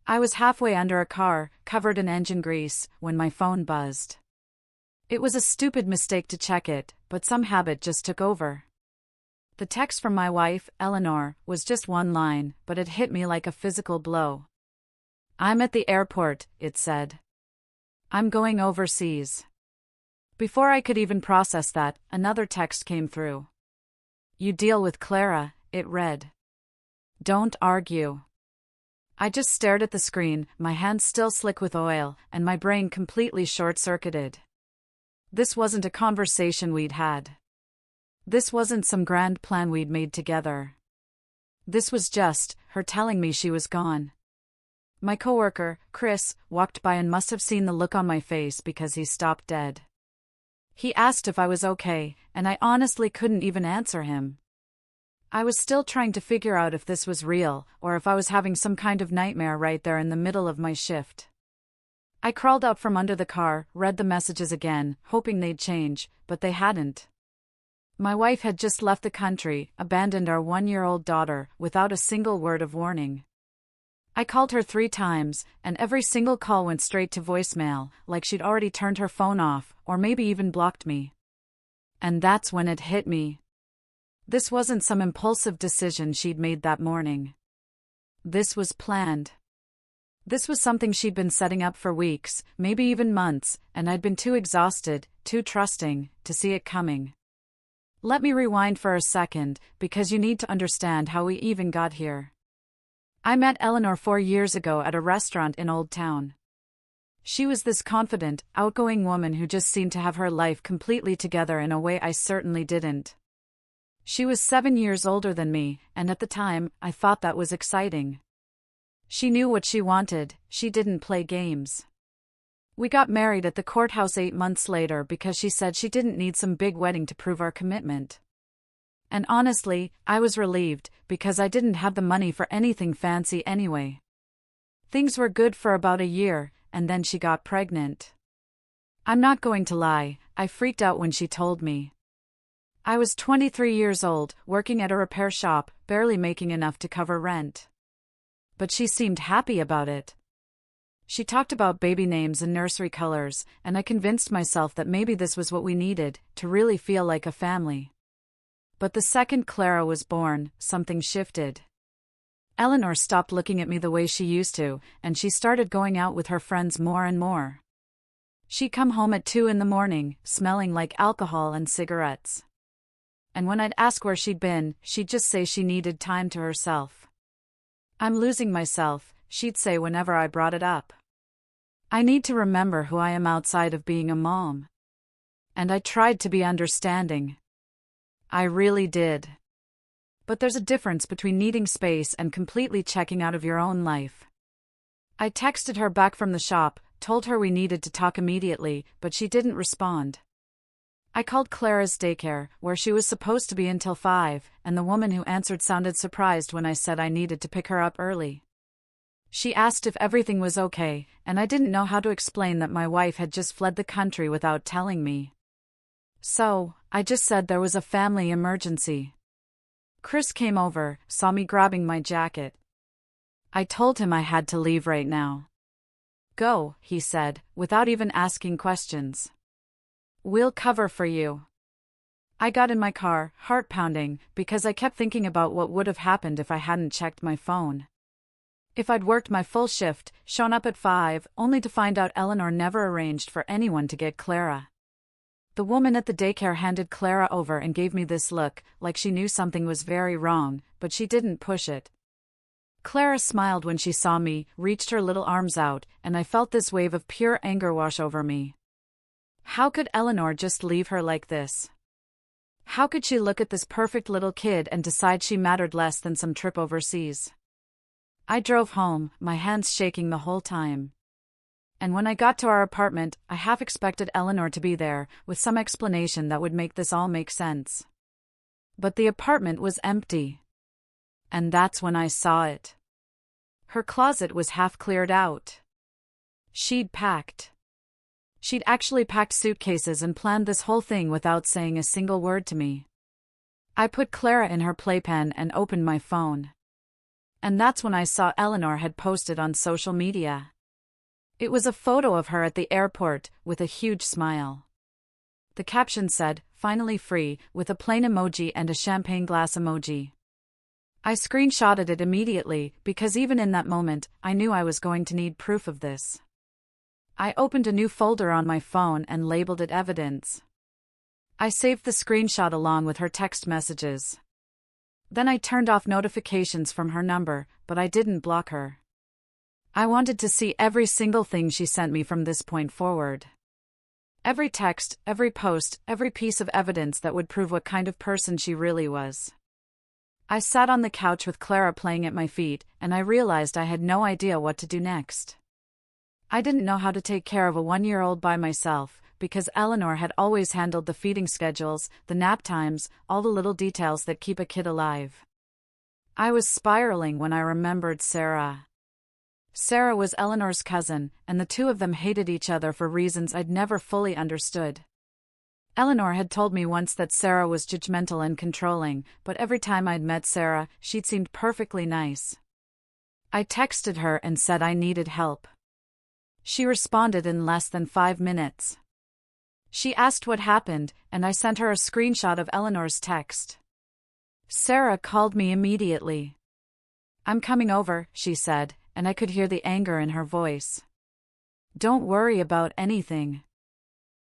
I was halfway under a car, covered in engine grease, when my phone buzzed. It was a stupid mistake to check it, but some habit just took over. The text from my wife, Eleanor, was just one line, but it hit me like a physical blow. "I'm at the airport," it said. "I'm going overseas." Before I could even process that, another text came through. "You deal with Clara," it read. "Don't argue." I just stared at the screen, my hands still slick with oil, and my brain completely short-circuited. This wasn't a conversation we'd had. This wasn't some grand plan we'd made together. This was just her telling me she was gone. My coworker, Chris, walked by and must have seen the look on my face because he stopped dead. He asked if I was okay, and I honestly couldn't even answer him. I was still trying to figure out if this was real, or if I was having some kind of nightmare right there in the middle of my shift. I crawled out from under the car, read the messages again, hoping they'd change, but they hadn't. My wife had just left the country, abandoned our 1-year-old daughter, without a single word of warning. I called her 3 times, and every single call went straight to voicemail, like she'd already turned her phone off, or maybe even blocked me. And that's when it hit me. This wasn't some impulsive decision she'd made that morning. This was planned. This was something she'd been setting up for weeks, maybe even months, and I'd been too exhausted, too trusting, to see it coming. Let me rewind for a second, because you need to understand how we even got here. I met Eleanor 4 years ago at a restaurant in Old Town. She was this confident, outgoing woman who just seemed to have her life completely together in a way I certainly didn't. She was 7 years older than me, and at the time, I thought that was exciting. She knew what she wanted, she didn't play games. We got married at the courthouse 8 months later because she said she didn't need some big wedding to prove our commitment. And honestly, I was relieved, because I didn't have the money for anything fancy anyway. Things were good for about a year, and then she got pregnant. I'm not going to lie, I freaked out when she told me. I was 23 years old, working at a repair shop, barely making enough to cover rent. But she seemed happy about it. She talked about baby names and nursery colors, and I convinced myself that maybe this was what we needed, to really feel like a family. But the second Clara was born, something shifted. Eleanor stopped looking at me the way she used to, and she started going out with her friends more and more. She'd come home at 2 in the morning, smelling like alcohol and cigarettes. And when I'd ask where she'd been, she'd just say she needed time to herself. "I'm losing myself," she'd say whenever I brought it up. "I need to remember who I am outside of being a mom." And I tried to be understanding. I really did. But there's a difference between needing space and completely checking out of your own life. I texted her back from the shop, told her we needed to talk immediately, but she didn't respond. I called Clara's daycare, where she was supposed to be until 5, and the woman who answered sounded surprised when I said I needed to pick her up early. She asked if everything was okay, and I didn't know how to explain that my wife had just fled the country without telling me. So, I just said there was a family emergency. Chris came over, saw me grabbing my jacket. I told him I had to leave right now. "Go," he said, without even asking questions. "We'll cover for you." I got in my car, heart pounding, because I kept thinking about what would have happened if I hadn't checked my phone. If I'd worked my full shift, shown up at 5, only to find out Eleanor never arranged for anyone to get Clara. The woman at the daycare handed Clara over and gave me this look, like she knew something was very wrong, but she didn't push it. Clara smiled when she saw me, reached her little arms out, and I felt this wave of pure anger wash over me. How could Eleanor just leave her like this? How could she look at this perfect little kid and decide she mattered less than some trip overseas? I drove home, my hands shaking the whole time. And when I got to our apartment, I half expected Eleanor to be there, with some explanation that would make this all make sense. But the apartment was empty. And that's when I saw it. Her closet was half cleared out. She'd packed. She'd actually packed suitcases and planned this whole thing without saying a single word to me. I put Clara in her playpen and opened my phone. And that's when I saw Eleanor had posted on social media. It was a photo of her at the airport, with a huge smile. The caption said, "Finally free," with a plane emoji and a champagne glass emoji. I screenshotted it immediately, because even in that moment, I knew I was going to need proof of this. I opened a new folder on my phone and labeled it Evidence. I saved the screenshot along with her text messages. Then I turned off notifications from her number, but I didn't block her. I wanted to see every single thing she sent me from this point forward. Every text, every post, every piece of evidence that would prove what kind of person she really was. I sat on the couch with Clara playing at my feet, and I realized I had no idea what to do next. I didn't know how to take care of a 1-year-old by myself, because Eleanor had always handled the feeding schedules, the nap times, all the little details that keep a kid alive. I was spiraling when I remembered Sarah. Sarah was Eleanor's cousin, and the two of them hated each other for reasons I'd never fully understood. Eleanor had told me once that Sarah was judgmental and controlling, but every time I'd met Sarah, she'd seemed perfectly nice. I texted her and said I needed help. She responded in less than 5 minutes. She asked what happened, and I sent her a screenshot of Eleanor's text. Sarah called me immediately. "I'm coming over," she said, and I could hear the anger in her voice. "Don't worry about anything."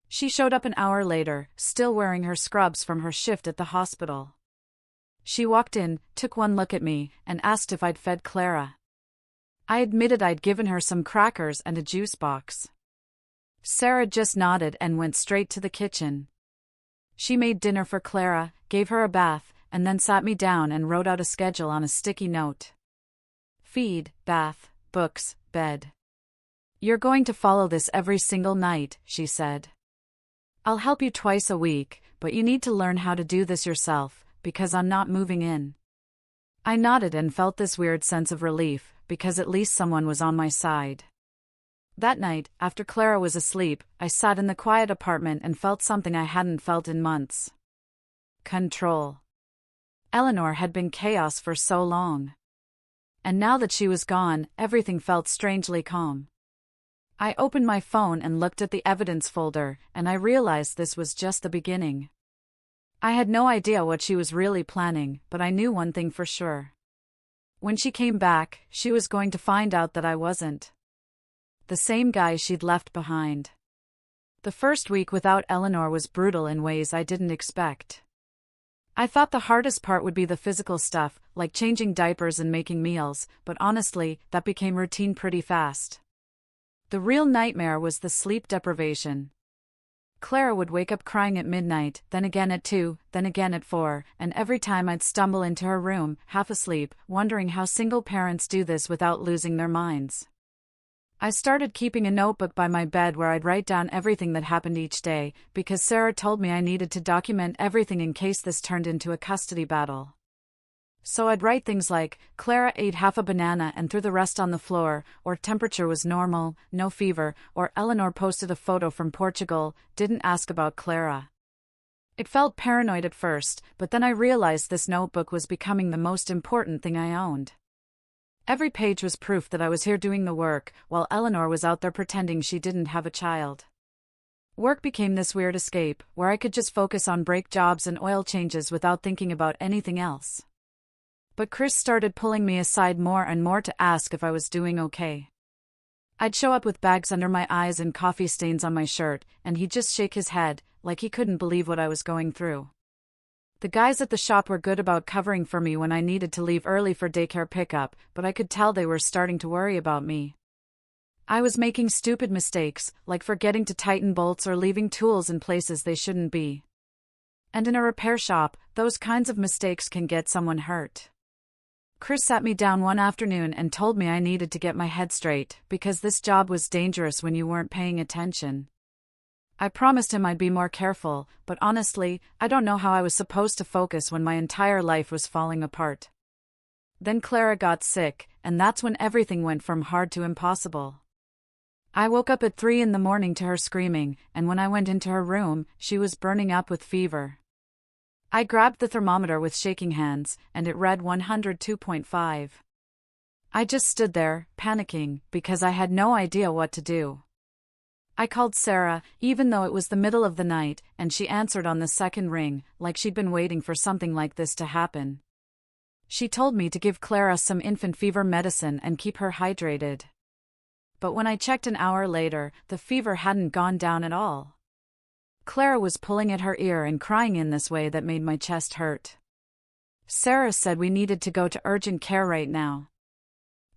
She showed up an hour later, still wearing her scrubs from her shift at the hospital. She walked in, took one look at me, and asked if I'd fed Clara. I admitted I'd given her some crackers and a juice box. Sarah just nodded and went straight to the kitchen. She made dinner for Clara, gave her a bath, and then sat me down and wrote out a schedule on a sticky note. Feed, bath, books, bed. "You're going to follow this every single night," she said. "I'll help you twice a week, but you need to learn how to do this yourself, because I'm not moving in." I nodded and felt this weird sense of relief, because at least someone was on my side. That night, after Clara was asleep, I sat in the quiet apartment and felt something I hadn't felt in months. Control. Eleanor had been chaos for so long. And now that she was gone, everything felt strangely calm. I opened my phone and looked at the evidence folder, and I realized this was just the beginning. I had no idea what she was really planning, but I knew one thing for sure. When she came back, she was going to find out that I wasn't the same guy she'd left behind. The first week without Eleanor was brutal in ways I didn't expect. I thought the hardest part would be the physical stuff, like changing diapers and making meals, but honestly, that became routine pretty fast. The real nightmare was the sleep deprivation. Clara would wake up crying at midnight, then again at 2, then again at 4, and every time I'd stumble into her room, half asleep, wondering how single parents do this without losing their minds. I started keeping a notebook by my bed where I'd write down everything that happened each day, because Sarah told me I needed to document everything in case this turned into a custody battle. So I'd write things like, "Clara ate half a banana and threw the rest on the floor," or "Temperature was normal, no fever," or "Eleanor posted a photo from Portugal, didn't ask about Clara." It felt paranoid at first, but then I realized this notebook was becoming the most important thing I owned. Every page was proof that I was here doing the work, while Eleanor was out there pretending she didn't have a child. Work became this weird escape, where I could just focus on brake jobs and oil changes without thinking about anything else. But Chris started pulling me aside more and more to ask if I was doing okay. I'd show up with bags under my eyes and coffee stains on my shirt, and he'd just shake his head, like he couldn't believe what I was going through. The guys at the shop were good about covering for me when I needed to leave early for daycare pickup, but I could tell they were starting to worry about me. I was making stupid mistakes, like forgetting to tighten bolts or leaving tools in places they shouldn't be. And in a repair shop, those kinds of mistakes can get someone hurt. Chris sat me down one afternoon and told me I needed to get my head straight, because this job was dangerous when you weren't paying attention. I promised him I'd be more careful, but honestly, I don't know how I was supposed to focus when my entire life was falling apart. Then Clara got sick, and that's when everything went from hard to impossible. I woke up at 3 in the morning to her screaming, and when I went into her room, she was burning up with fever. I grabbed the thermometer with shaking hands, and it read 102.5. I just stood there, panicking, because I had no idea what to do. I called Sarah, even though it was the middle of the night, and she answered on the second ring, like she'd been waiting for something like this to happen. She told me to give Clara some infant fever medicine and keep her hydrated. But when I checked an hour later, the fever hadn't gone down at all. Clara was pulling at her ear and crying in this way that made my chest hurt. Sarah said we needed to go to urgent care right now.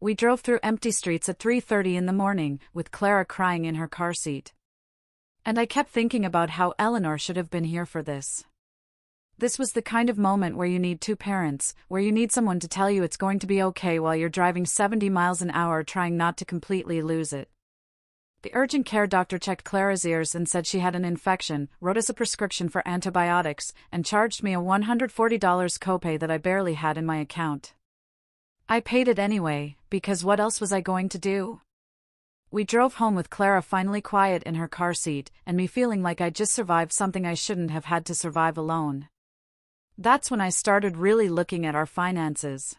We drove through empty streets at 3:30 in the morning, with Clara crying in her car seat. And I kept thinking about how Eleanor should have been here for this. This was the kind of moment where you need two parents, where you need someone to tell you it's going to be okay while you're driving 70 miles an hour trying not to completely lose it. The urgent care doctor checked Clara's ears and said she had an infection, wrote us a prescription for antibiotics, and charged me a $140 copay that I barely had in my account. I paid it anyway, because what else was I going to do? We drove home with Clara finally quiet in her car seat, and me feeling like I'd just survived something I shouldn't have had to survive alone. That's when I started really looking at our finances.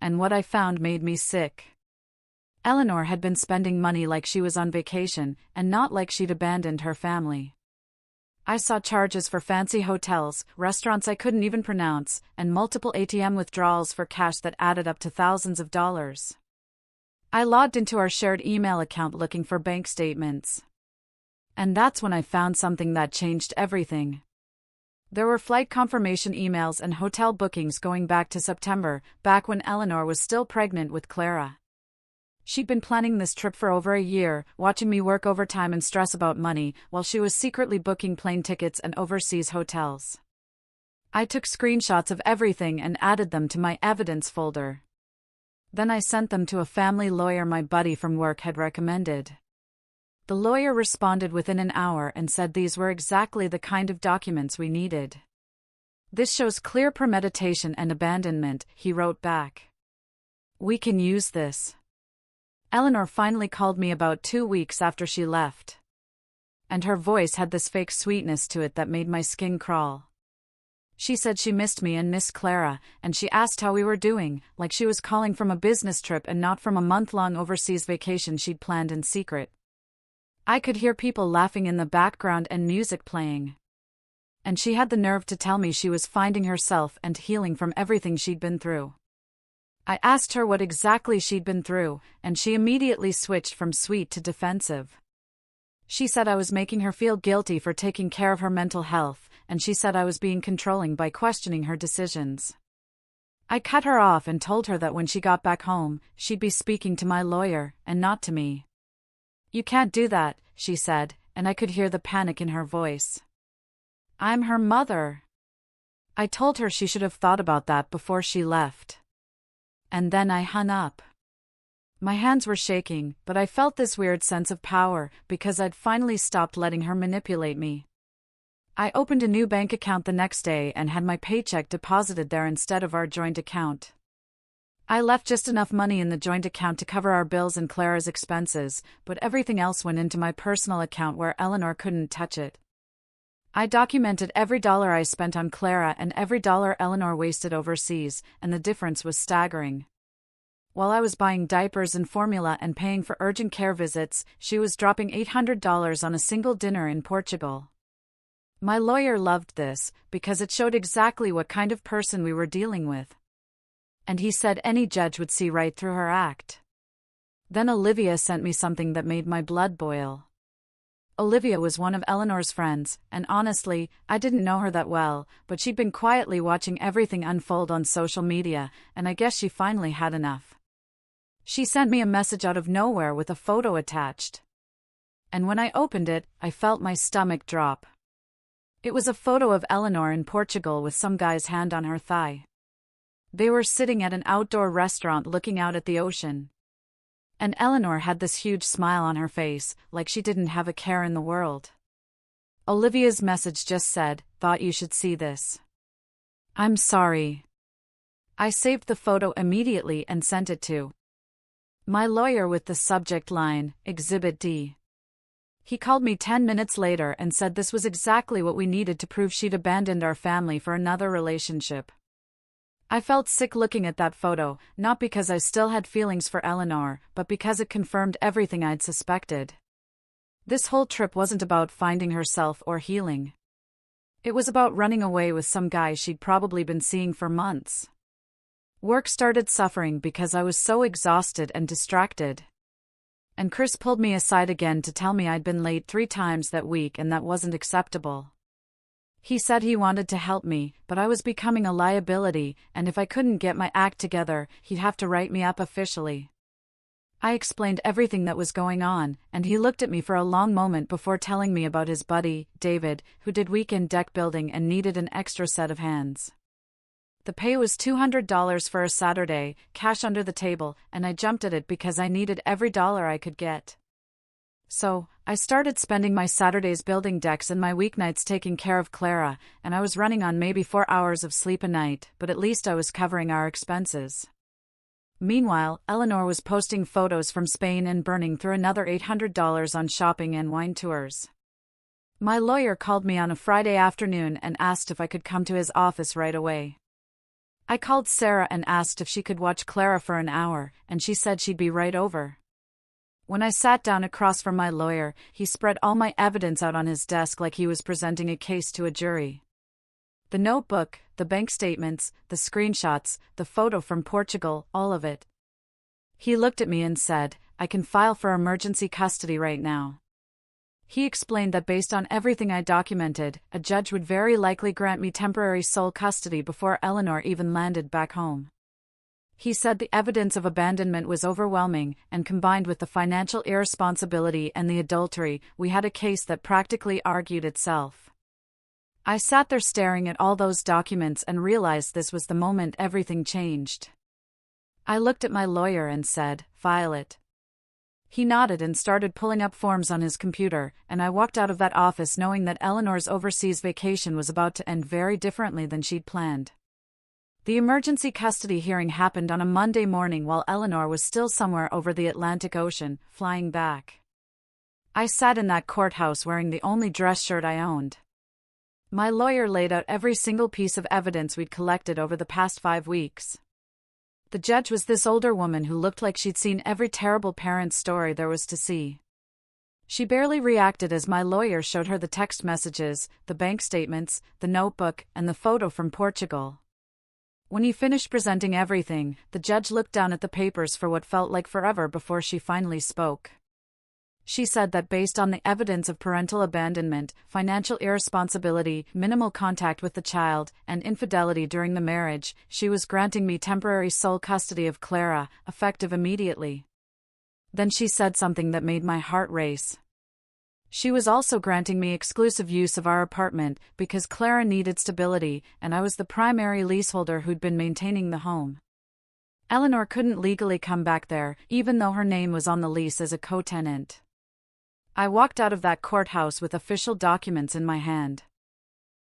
And what I found made me sick. Eleanor had been spending money like she was on vacation, and not like she'd abandoned her family. I saw charges for fancy hotels, restaurants I couldn't even pronounce, and multiple ATM withdrawals for cash that added up to thousands of dollars. I logged into our shared email account looking for bank statements. And that's when I found something that changed everything. There were flight confirmation emails and hotel bookings going back to September, back when Eleanor was still pregnant with Clara. She'd been planning this trip for over a year, watching me work overtime and stress about money, while she was secretly booking plane tickets and overseas hotels. I took screenshots of everything and added them to my evidence folder. Then I sent them to a family lawyer my buddy from work had recommended. The lawyer responded within an hour and said these were exactly the kind of documents we needed. This shows clear premeditation and abandonment, he wrote back. We can use this. Eleanor finally called me about 2 weeks after she left. And her voice had this fake sweetness to it that made my skin crawl. She said she missed me and missed Clara, and she asked how we were doing, like she was calling from a business trip and not from a month-long overseas vacation she'd planned in secret. I could hear people laughing in the background and music playing. And she had the nerve to tell me she was finding herself and healing from everything she'd been through. I asked her what exactly she'd been through, and she immediately switched from sweet to defensive. She said I was making her feel guilty for taking care of her mental health, and she said I was being controlling by questioning her decisions. I cut her off and told her that when she got back home, she'd be speaking to my lawyer, and not to me. You can't do that, she said, and I could hear the panic in her voice. I'm her mother. I told her she should have thought about that before she left. And then I hung up. My hands were shaking, but I felt this weird sense of power, because I'd finally stopped letting her manipulate me. I opened a new bank account the next day and had my paycheck deposited there instead of our joint account. I left just enough money in the joint account to cover our bills and Clara's expenses, but everything else went into my personal account where Eleanor couldn't touch it. I documented every dollar I spent on Clara and every dollar Eleanor wasted overseas, and the difference was staggering. While I was buying diapers and formula and paying for urgent care visits, she was dropping $800 on a single dinner in Portugal. My lawyer loved this, because it showed exactly what kind of person we were dealing with. And he said any judge would see right through her act. Then Olivia sent me something that made my blood boil. Olivia was one of Eleanor's friends, and honestly, I didn't know her that well, but she'd been quietly watching everything unfold on social media, and I guess she finally had enough. She sent me a message out of nowhere with a photo attached. And when I opened it, I felt my stomach drop. It was a photo of Eleanor in Portugal with some guy's hand on her thigh. They were sitting at an outdoor restaurant looking out at the ocean. And Eleanor had this huge smile on her face, like she didn't have a care in the world. Olivia's message just said, "Thought you should see this. I'm sorry." I saved the photo immediately and sent it to my lawyer with the subject line, Exhibit D. He called me 10 minutes later and said this was exactly what we needed to prove she'd abandoned our family for another relationship. I felt sick looking at that photo, not because I still had feelings for Eleanor, but because it confirmed everything I'd suspected. This whole trip wasn't about finding herself or healing. It was about running away with some guy she'd probably been seeing for months. Work started suffering because I was so exhausted and distracted. And Chris pulled me aside again to tell me I'd been late 3 times that week and that wasn't acceptable. He said he wanted to help me, but I was becoming a liability, and if I couldn't get my act together, he'd have to write me up officially. I explained everything that was going on, and he looked at me for a long moment before telling me about his buddy, David, who did weekend deck building and needed an extra set of hands. The pay was $200 for a Saturday, cash under the table, and I jumped at it because I needed every dollar I could get. So, I started spending my Saturdays building decks and my weeknights taking care of Clara, and I was running on maybe 4 hours of sleep a night, but at least I was covering our expenses. Meanwhile, Eleanor was posting photos from Spain and burning through another $800 on shopping and wine tours. My lawyer called me on a Friday afternoon and asked if I could come to his office right away. I called Sarah and asked if she could watch Clara for an hour, and she said she'd be right over. When I sat down across from my lawyer, he spread all my evidence out on his desk like he was presenting a case to a jury. The notebook, the bank statements, the screenshots, the photo from Portugal, all of it. He looked at me and said, "I can file for emergency custody right now." He explained that based on everything I documented, a judge would very likely grant me temporary sole custody before Eleanor even landed back home. He said the evidence of abandonment was overwhelming, and combined with the financial irresponsibility and the adultery, we had a case that practically argued itself. I sat there staring at all those documents and realized this was the moment everything changed. I looked at my lawyer and said, "File it." He nodded and started pulling up forms on his computer, and I walked out of that office knowing that Eleanor's overseas vacation was about to end very differently than she'd planned. The emergency custody hearing happened on a Monday morning while Eleanor was still somewhere over the Atlantic Ocean, flying back. I sat in that courthouse wearing the only dress shirt I owned. My lawyer laid out every single piece of evidence we'd collected over the past 5 weeks. The judge was this older woman who looked like she'd seen every terrible parent story there was to see. She barely reacted as my lawyer showed her the text messages, the bank statements, the notebook, and the photo from Portugal. When he finished presenting everything, the judge looked down at the papers for what felt like forever before she finally spoke. She said that based on the evidence of parental abandonment, financial irresponsibility, minimal contact with the child, and infidelity during the marriage, she was granting me temporary sole custody of Clara, effective immediately. Then she said something that made my heart race. She was also granting me exclusive use of our apartment because Clara needed stability, and I was the primary leaseholder who'd been maintaining the home. Eleanor couldn't legally come back there, even though her name was on the lease as a co-tenant. I walked out of that courthouse with official documents in my hand.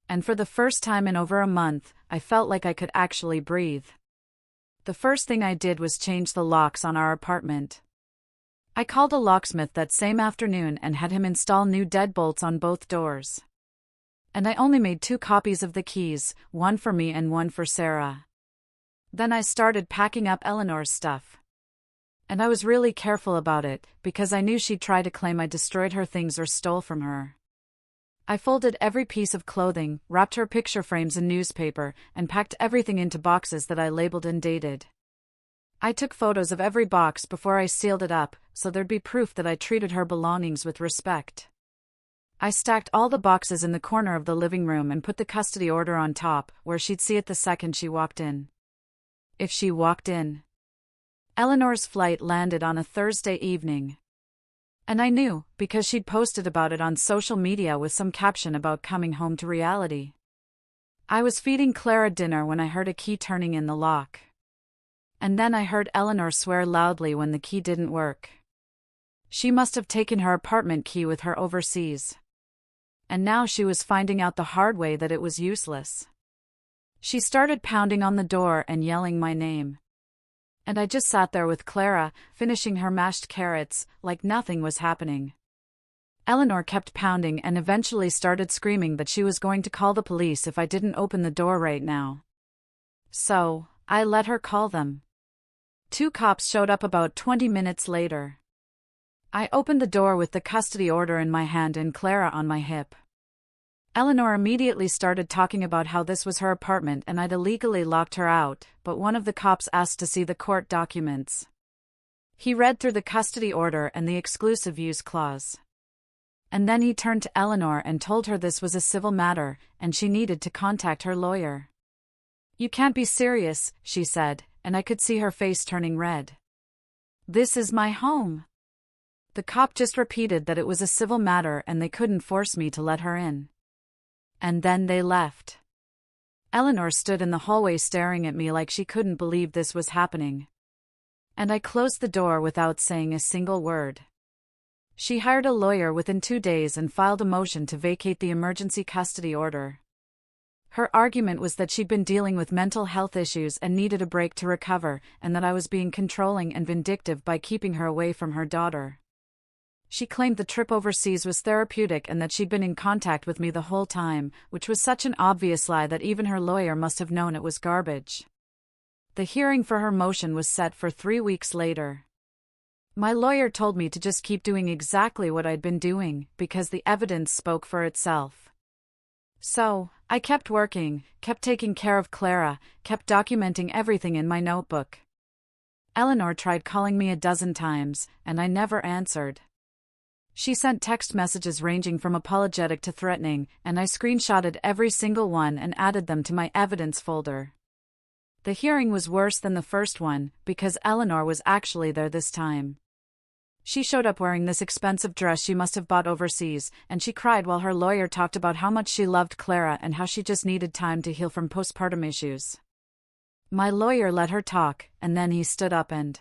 And for the first time in over a month, I felt like I could actually breathe. The first thing I did was change the locks on our apartment. I called a locksmith that same afternoon and had him install new deadbolts on both doors. And I only made 2 copies of the keys, one for me and one for Sarah. Then I started packing up Eleanor's stuff. And I was really careful about it, because I knew she'd try to claim I destroyed her things or stole from her. I folded every piece of clothing, wrapped her picture frames in newspaper, and packed everything into boxes that I labeled and dated. I took photos of every box before I sealed it up, so there'd be proof that I treated her belongings with respect. I stacked all the boxes in the corner of the living room and put the custody order on top, where she'd see it the second she walked in. If she walked in. Eleanor's flight landed on a Thursday evening. And I knew, because she'd posted about it on social media with some caption about coming home to reality. I was feeding Clara dinner when I heard a key turning in the lock. And then I heard Eleanor swear loudly when the key didn't work. She must have taken her apartment key with her overseas. And now she was finding out the hard way that it was useless. She started pounding on the door and yelling my name. And I just sat there with Clara, finishing her mashed carrots, like nothing was happening. Eleanor kept pounding and eventually started screaming that she was going to call the police if I didn't open the door right now. So, I let her call them. 2 cops showed up about 20 minutes later. I opened the door with the custody order in my hand and Clara on my hip. Eleanor immediately started talking about how this was her apartment and I'd illegally locked her out, but one of the cops asked to see the court documents. He read through the custody order and the exclusive use clause. And then he turned to Eleanor and told her this was a civil matter, and she needed to contact her lawyer. "You can't be serious," she said, and I could see her face turning red. "This is my home." The cop just repeated that it was a civil matter and they couldn't force me to let her in. And then they left. Eleanor stood in the hallway staring at me like she couldn't believe this was happening. And I closed the door without saying a single word. She hired a lawyer within 2 days and filed a motion to vacate the emergency custody order. Her argument was that she'd been dealing with mental health issues and needed a break to recover, and that I was being controlling and vindictive by keeping her away from her daughter. She claimed the trip overseas was therapeutic and that she'd been in contact with me the whole time, which was such an obvious lie that even her lawyer must have known it was garbage. The hearing for her motion was set for 3 weeks later. My lawyer told me to just keep doing exactly what I'd been doing, because the evidence spoke for itself. So, I kept working, kept taking care of Clara, kept documenting everything in my notebook. Eleanor tried calling me a dozen times, and I never answered. She sent text messages ranging from apologetic to threatening, and I screenshotted every single one and added them to my evidence folder. The hearing was worse than the first one, because Eleanor was actually there this time. She showed up wearing this expensive dress she must have bought overseas, and she cried while her lawyer talked about how much she loved Clara and how she just needed time to heal from postpartum issues. My lawyer let her talk, and then he stood up and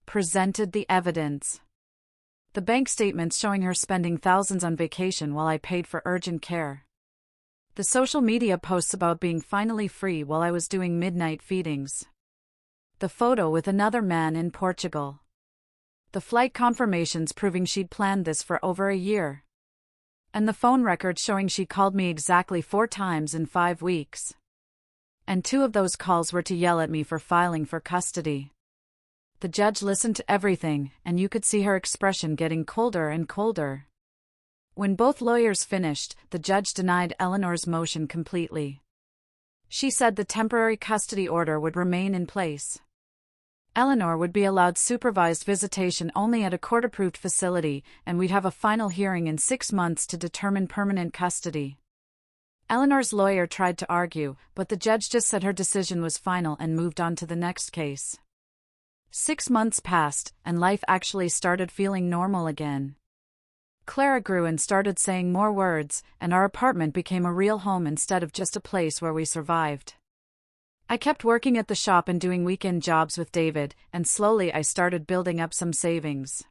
presented the evidence. The bank statements showing her spending thousands on vacation while I paid for urgent care. The social media posts about being finally free while I was doing midnight feedings. The photo with another man in Portugal. The flight confirmations proving she'd planned this for over a year. And the phone records showing she called me exactly 4 times in 5 weeks. And 2 of those calls were to yell at me for filing for custody. The judge listened to everything, and you could see her expression getting colder and colder. When both lawyers finished, the judge denied Eleanor's motion completely. She said the temporary custody order would remain in place. Eleanor would be allowed supervised visitation only at a court-approved facility, and we'd have a final hearing in 6 months to determine permanent custody. Eleanor's lawyer tried to argue, but the judge just said her decision was final and moved on to the next case. 6 months passed, and life actually started feeling normal again. Clara grew and started saying more words, and our apartment became a real home instead of just a place where we survived. I kept working at the shop and doing weekend jobs with David, and slowly I started building up some savings.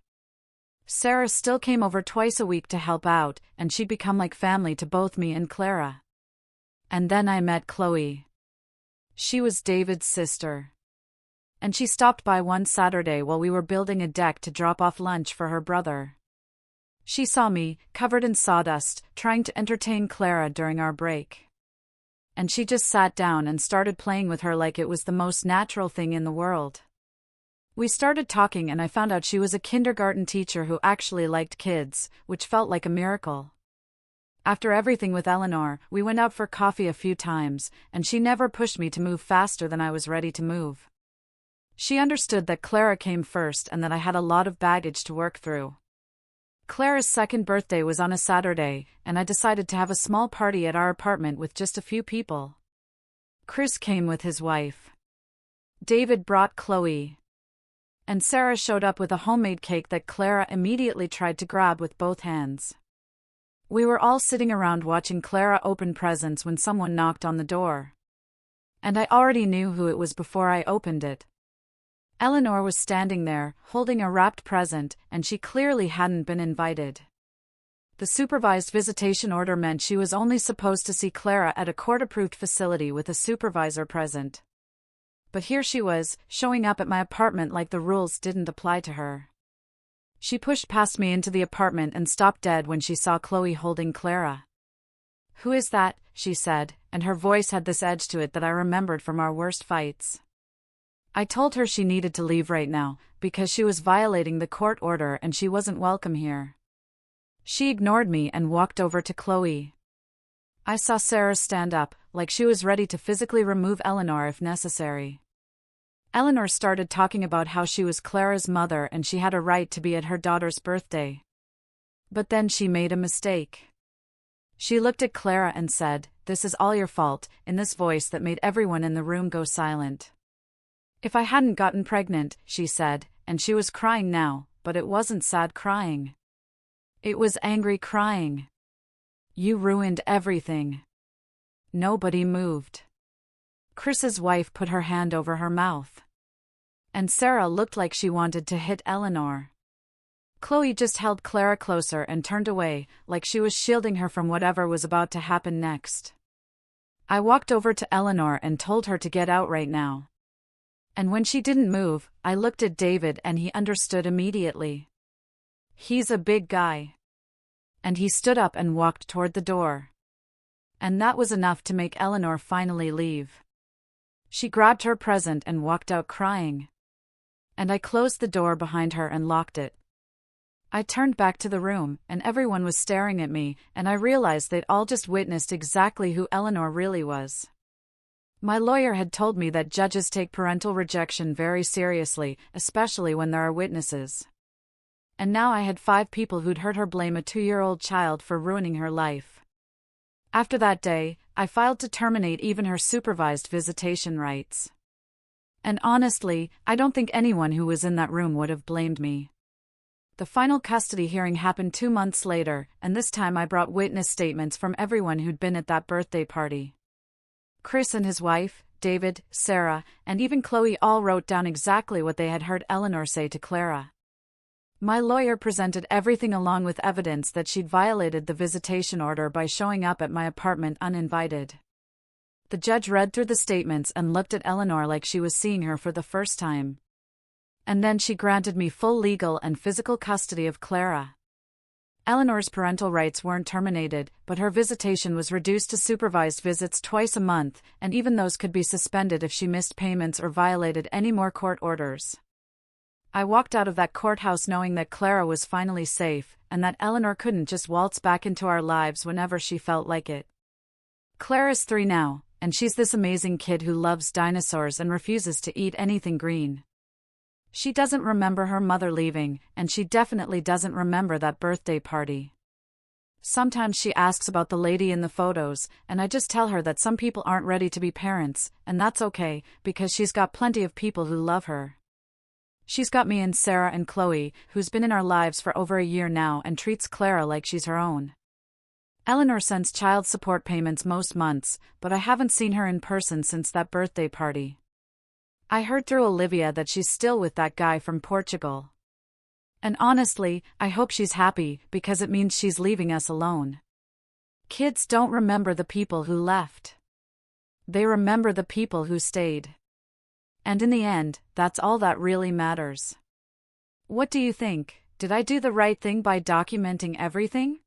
Sarah still came over twice a week to help out, and she'd become like family to both me and Clara. And then I met Chloe. She was David's sister. And she stopped by one Saturday while we were building a deck to drop off lunch for her brother. She saw me, covered in sawdust, trying to entertain Clara during our break. And she just sat down and started playing with her like it was the most natural thing in the world. We started talking and I found out she was a kindergarten teacher who actually liked kids, which felt like a miracle. After everything with Eleanor, we went out for coffee a few times, and she never pushed me to move faster than I was ready to move. She understood that Clara came first and that I had a lot of baggage to work through. Clara's second birthday was on a Saturday, and I decided to have a small party at our apartment with just a few people. Chris came with his wife. David brought Chloe. And Sarah showed up with a homemade cake that Clara immediately tried to grab with both hands. We were all sitting around watching Clara open presents when someone knocked on the door. And I already knew who it was before I opened it. Eleanor was standing there, holding a wrapped present, and she clearly hadn't been invited. The supervised visitation order meant she was only supposed to see Clara at a court-approved facility with a supervisor present. But here she was, showing up at my apartment like the rules didn't apply to her. She pushed past me into the apartment and stopped dead when she saw Chloe holding Clara. "Who is that?" she said, and her voice had this edge to it that I remembered from our worst fights. I told her she needed to leave right now, because she was violating the court order and she wasn't welcome here. She ignored me and walked over to Chloe. I saw Sarah stand up, like she was ready to physically remove Eleanor if necessary. Eleanor started talking about how she was Clara's mother and she had a right to be at her daughter's birthday. But then she made a mistake. She looked at Clara and said, "This is all your fault," in this voice that made everyone in the room go silent. "If I hadn't gotten pregnant," she said, and she was crying now, but it wasn't sad crying. It was angry crying. "You ruined everything." Nobody moved. Chris's wife put her hand over her mouth. And Sarah looked like she wanted to hit Eleanor. Chloe just held Clara closer and turned away, like she was shielding her from whatever was about to happen next. I walked over to Eleanor and told her to get out right now. And when she didn't move, I looked at David and he understood immediately. He's a big guy. And he stood up and walked toward the door. And that was enough to make Eleanor finally leave. She grabbed her present and walked out crying. And I closed the door behind her and locked it. I turned back to the room, and everyone was staring at me, and I realized they'd all just witnessed exactly who Eleanor really was. My lawyer had told me that judges take parental rejection very seriously, especially when there are witnesses. And now I had 5 people who'd heard her blame a 2-year-old child for ruining her life. After that day, I filed to terminate even her supervised visitation rights. And honestly, I don't think anyone who was in that room would have blamed me. The final custody hearing happened 2 months later, and this time I brought witness statements from everyone who'd been at that birthday party. Chris and his wife, David, Sarah, and even Chloe all wrote down exactly what they had heard Eleanor say to Clara. My lawyer presented everything along with evidence that she'd violated the visitation order by showing up at my apartment uninvited. The judge read through the statements and looked at Eleanor like she was seeing her for the first time. And then she granted me full legal and physical custody of Clara. Eleanor's parental rights weren't terminated, but her visitation was reduced to supervised visits twice a month, and even those could be suspended if she missed payments or violated any more court orders. I walked out of that courthouse knowing that Clara was finally safe, and that Eleanor couldn't just waltz back into our lives whenever she felt like it. Clara's 3 now, and she's this amazing kid who loves dinosaurs and refuses to eat anything green. She doesn't remember her mother leaving, and she definitely doesn't remember that birthday party. Sometimes she asks about the lady in the photos, and I just tell her that some people aren't ready to be parents, and that's okay, because she's got plenty of people who love her. She's got me and Sarah and Chloe, who's been in our lives for over a year now and treats Clara like she's her own. Eleanor sends child support payments most months, but I haven't seen her in person since that birthday party. I heard through Olivia that she's still with that guy from Portugal. And honestly, I hope she's happy, because it means she's leaving us alone. Kids don't remember the people who left. They remember the people who stayed. And in the end, that's all that really matters. What do you think? Did I do the right thing by documenting everything?